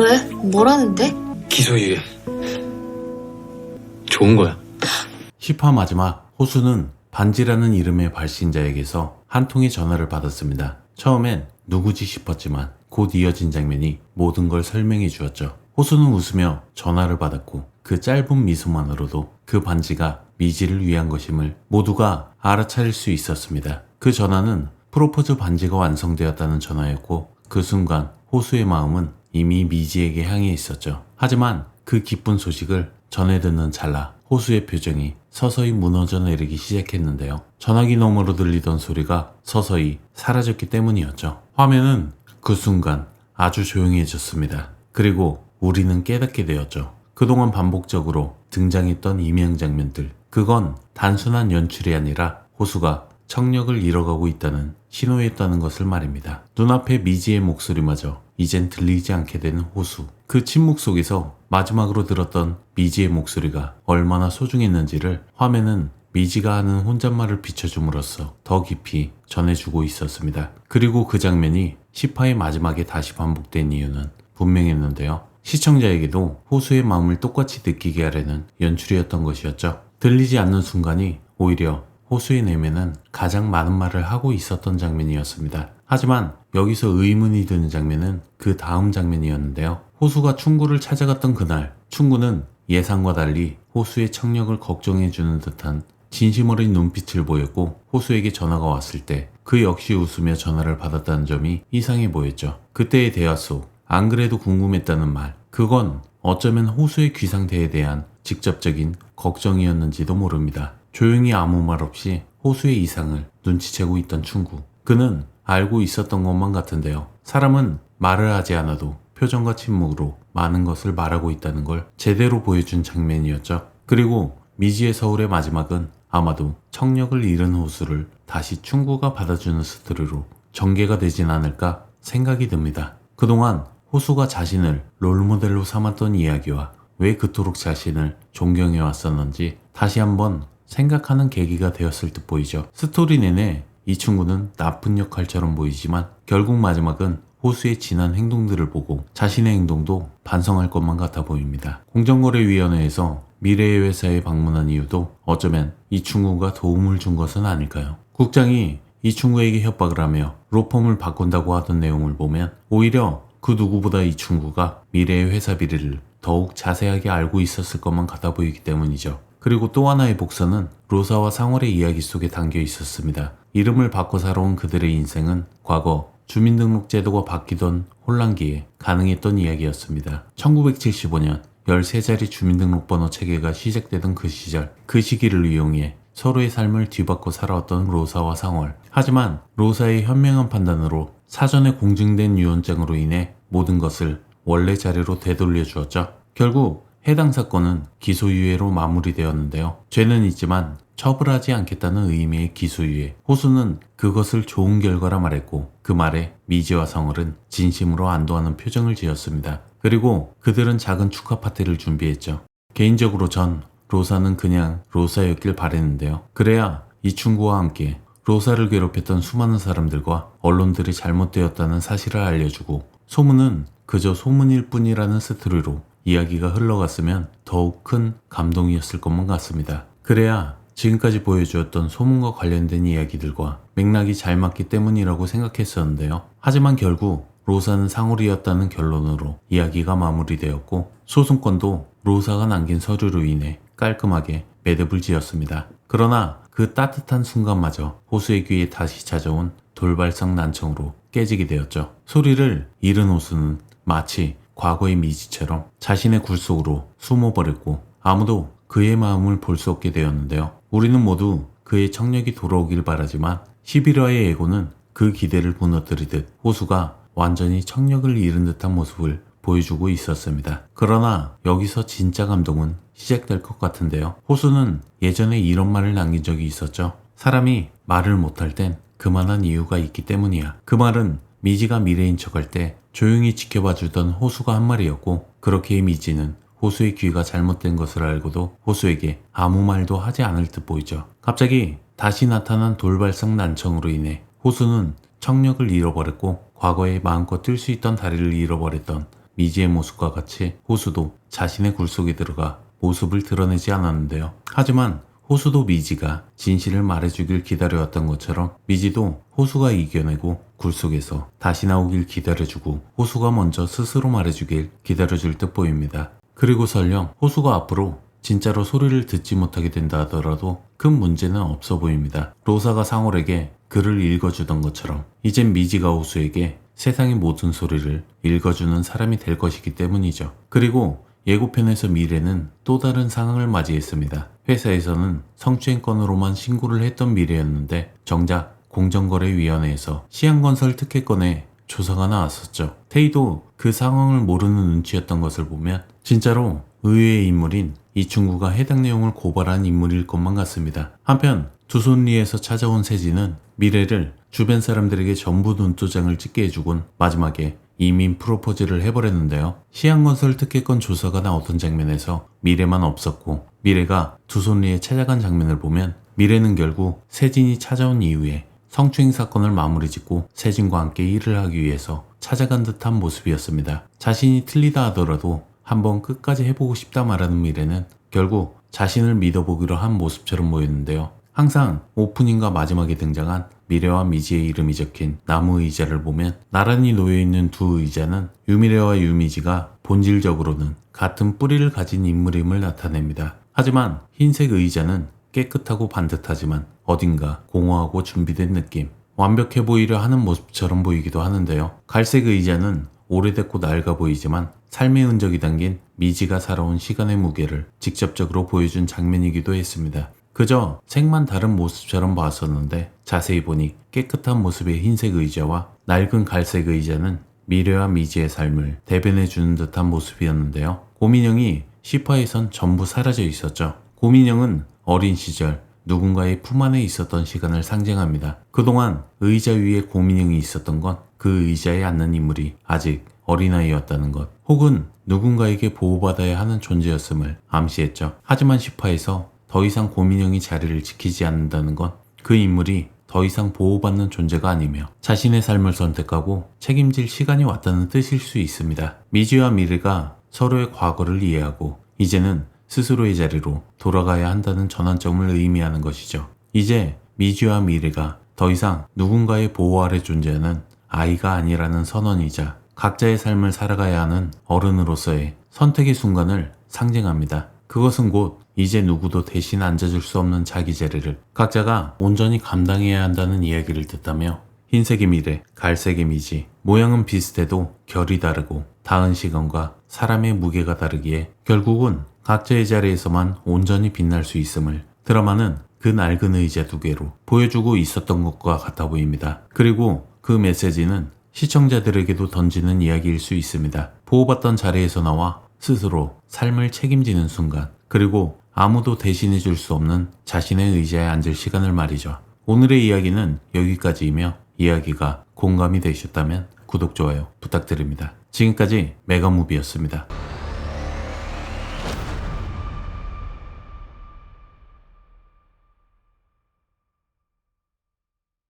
왜? 뭐라는데? 기소유예. 좋은 거야. 10화 마지막, 호수는 반지라는 이름의 발신자에게서 한 통의 전화를 받았습니다. 처음엔 누구지 싶었지만 곧 이어진 장면이 모든 걸 설명해 주었죠. 호수는 웃으며 전화를 받았고 그 짧은 미소만으로도 그 반지가 미지를 위한 것임을 모두가 알아차릴 수 있었습니다. 그 전화는 프로포즈 반지가 완성되었다는 전화였고 그 순간 호수의 마음은 이미 미지에게 향해 있었죠. 하지만 그 기쁜 소식을 전해 듣는 찰나 호수의 표정이 서서히 무너져 내리기 시작했는데요. 전화기 너머로 들리던 소리가 서서히 사라졌기 때문이었죠. 화면은 그 순간 아주 조용해졌습니다. 그리고 우리는 깨닫게 되었죠. 그동안 반복적으로 등장했던 이명 장면들, 그건 단순한 연출이 아니라 호수가 청력을 잃어가고 있다는 신호였다는 것을 말입니다. 눈앞에 미지의 목소리마저 이젠 들리지 않게 되는 호수. 그 침묵 속에서 마지막으로 들었던 미지의 목소리가 얼마나 소중했는지를 화면은 미지가 하는 혼잣말을 비춰줌으로써 더 깊이 전해주고 있었습니다. 그리고 그 장면이 10화의 마지막에 다시 반복된 이유는 분명했는데요. 시청자에게도 호수의 마음을 똑같이 느끼게 하려는 연출이었던 것이었죠. 들리지 않는 순간이 오히려 호수의 내면은 가장 많은 말을 하고 있었던 장면이었습니다. 하지만 여기서 의문이 드는 장면은 그 다음 장면이었는데요. 호수가 충구를 찾아갔던 그날, 충구는 예상과 달리 호수의 청력을 걱정해주는 듯한 진심 어린 눈빛을 보였고 호수에게 전화가 왔을 때 그 역시 웃으며 전화를 받았다는 점이 이상해 보였죠. 그때의 대화 속 안 그래도 궁금했다는 말, 그건 어쩌면 호수의 귀 상태에 대한 직접적인 걱정이었는지도 모릅니다. 조용히 아무 말 없이 호수의 이상을 눈치채고 있던 충구. 그는 알고 있었던 것만 같은데요. 사람은 말을 하지 않아도 표정과 침묵으로 많은 것을 말하고 있다는 걸 제대로 보여준 장면이었죠. 그리고 미지의 서울의 마지막은 아마도 청력을 잃은 호수를 다시 충구가 받아주는 스토리로 전개가 되진 않을까 생각이 듭니다. 그동안 호수가 자신을 롤모델로 삼았던 이야기와 왜 그토록 자신을 존경해 왔었는지 다시 한번 생각하는 계기가 되었을 듯 보이죠. 스토리 내내 이 친구는 나쁜 역할처럼 보이지만 결국 마지막은 호수의 지난 행동들을 보고 자신의 행동도 반성할 것만 같아 보입니다. 공정거래위원회에서 미래의 회사에 방문한 이유도 어쩌면 이 친구가 도움을 준 것은 아닐까요? 국장이 이 친구에게 협박을 하며 로펌을 바꾼다고 하던 내용을 보면 오히려 그 누구보다 이 친구가 미래의 회사 비리를 더욱 자세하게 알고 있었을 것만 같아 보이기 때문이죠. 그리고 또 하나의 복선은 로사와 상월의 이야기 속에 담겨 있었습니다. 이름을 바꿔 살아온 그들의 인생은 과거 주민등록제도가 바뀌던 혼란기에 가능했던 이야기였습니다. 1975년 13자리 주민등록번호 체계가 시작되던 그 시절, 그 시기를 이용해 서로의 삶을 뒤바꿔 살아왔던 로사와 상월. 하지만 로사의 현명한 판단으로 사전에 공증된 유언장으로 인해 모든 것을 원래 자리로 되돌려 주었죠. 결국 해당 사건은 기소유예로 마무리되었는데요. 죄는 있지만 처벌하지 않겠다는 의미의 기소유예. 호수는 그것을 좋은 결과라 말했고 그 말에 미지와 성월은 진심으로 안도하는 표정을 지었습니다. 그리고 그들은 작은 축하 파티를 준비했죠. 개인적으로 전 로사는 그냥 로사였길 바랬는데요. 그래야 이 친구와 함께 로사를 괴롭혔던 수많은 사람들과 언론들이 잘못되었다는 사실을 알려주고 소문은 그저 소문일 뿐이라는 스토리로 이야기가 흘러갔으면 더욱 큰 감동이었을 것만 같습니다. 그래야 지금까지 보여주었던 소문과 관련된 이야기들과 맥락이 잘 맞기 때문이라고 생각했었는데요. 하지만 결국 로사는 상홀이었다는 결론으로 이야기가 마무리되었고 소송권도 로사가 남긴 서류로 인해 깔끔하게 매듭을 지었습니다. 그러나 그 따뜻한 순간마저 호수의 귀에 다시 찾아온 돌발성 난청으로 깨지게 되었죠. 소리를 잃은 호수는 마치 과거의 미지처럼 자신의 굴 속으로 숨어버렸고 아무도 그의 마음을 볼 수 없게 되었는데요. 우리는 모두 그의 청력이 돌아오길 바라지만 11화의 예고는 그 기대를 무너뜨리듯 호수가 완전히 청력을 잃은 듯한 모습을 보여주고 있었습니다. 그러나 여기서 진짜 감동은 시작될 것 같은데요. 호수는 예전에 이런 말을 남긴 적이 있었죠. 사람이 말을 못할 땐 그만한 이유가 있기 때문이야. 그 말은 미지가 미래인 척할 때 조용히 지켜봐 주던 호수가 한 말이었고 그렇게 미지는 호수의 귀가 잘못된 것을 알고도 호수에게 아무 말도 하지 않을 듯 보이죠. 갑자기 다시 나타난 돌발성 난청으로 인해 호수는 청력을 잃어버렸고 과거에 마음껏 뛸 수 있던 다리를 잃어버렸던 미지의 모습과 같이 호수도 자신의 굴 속에 들어가 모습을 드러내지 않았는데요. 하지만 호수도 미지가 진실을 말해주길 기다려왔던 것처럼 미지도 호수가 이겨내고 굴 속에서 다시 나오길 기다려주고 호수가 먼저 스스로 말해주길 기다려줄 듯 보입니다. 그리고 설령 호수가 앞으로 진짜로 소리를 듣지 못하게 된다 하더라도 큰 문제는 없어 보입니다. 로사가 상월에게 글을 읽어주던 것처럼 이젠 미지가 호수에게 세상의 모든 소리를 읽어주는 사람이 될 것이기 때문이죠. 그리고 예고편에서 미래는 또 다른 상황을 맞이했습니다. 회사에서는 성추행 건으로만 신고를 했던 미래였는데 정작 공정거래위원회에서 시향건설 특혜건에 조사가 나왔었죠. 테이도 그 상황을 모르는 눈치였던 것을 보면 진짜로 의외의 인물인 이 친구가 해당 내용을 고발한 인물일 것만 같습니다. 한편 두손리에서 찾아온 세진은 미래를 주변 사람들에게 전부 눈도장을 찍게 해주곤 마지막에 이민 프로포즈를 해버렸는데요. 시향건설 특혜건 조사가 나오던 장면에서 미래만 없었고 미래가 두손리에 찾아간 장면을 보면 미래는 결국 세진이 찾아온 이후에 성추행 사건을 마무리 짓고 세진과 함께 일을 하기 위해서 찾아간 듯한 모습이었습니다. 자신이 틀리다 하더라도 한번 끝까지 해보고 싶다 말하는 미래는 결국 자신을 믿어보기로 한 모습처럼 보였는데요. 항상 오프닝과 마지막에 등장한 미래와 미지의 이름이 적힌 나무 의자를 보면 나란히 놓여있는 두 의자는 유미래와 유미지가 본질적으로는 같은 뿌리를 가진 인물임을 나타냅니다. 하지만 흰색 의자는 깨끗하고 반듯하지만 어딘가 공허하고 준비된 느낌, 완벽해 보이려 하는 모습처럼 보이기도 하는데요. 갈색 의자는 오래됐고 낡아 보이지만 삶의 흔적이 담긴 미지가 살아온 시간의 무게를 직접적으로 보여준 장면이기도 했습니다. 그저 색만 다른 모습처럼 봤었는데 자세히 보니 깨끗한 모습의 흰색 의자와 낡은 갈색 의자는 미래와 미지의 삶을 대변해주는 듯한 모습이었는데요. 고민영이 시파에선 전부 사라져 있었죠. 고민영은 어린 시절 누군가의 품 안에 있었던 시간을 상징합니다. 그동안 의자 위에 고민영이 있었던 건 그 의자에 앉는 인물이 아직 어린아이였다는 것, 혹은 누군가에게 보호받아야 하는 존재였음을 암시했죠. 하지만 시파에서 더 이상 고민영이 자리를 지키지 않는다는 건 그 인물이 더 이상 보호받는 존재가 아니며 자신의 삶을 선택하고 책임질 시간이 왔다는 뜻일 수 있습니다. 미지와 미래가 서로의 과거를 이해하고 이제는 스스로의 자리로 돌아가야 한다는 전환점을 의미하는 것이죠. 이제 미지와 미래가 더 이상 누군가의 보호 아래 존재하는 아이가 아니라는 선언이자 각자의 삶을 살아가야 하는 어른으로서의 선택의 순간을 상징합니다. 그것은 곧 이제 누구도 대신 앉아줄 수 없는 자기 자리를 각자가 온전히 감당해야 한다는 이야기를 듣다며 흰색의 미래, 갈색의 미지, 모양은 비슷해도 결이 다르고 닿은 시간과 사람의 무게가 다르기에 결국은 각자의 자리에서만 온전히 빛날 수 있음을 드라마는 그 낡은 의자 두 개로 보여주고 있었던 것과 같아 보입니다. 그리고 그 메시지는 시청자들에게도 던지는 이야기일 수 있습니다. 보호받던 자리에서 나와 스스로 삶을 책임지는 순간, 그리고 아무도 대신해 줄 수 없는 자신의 의자에 앉을 시간을 말이죠. 오늘의 이야기는 여기까지이며 이야기가 공감이 되셨다면 구독, 좋아요 부탁드립니다. 지금까지 메가무비였습니다.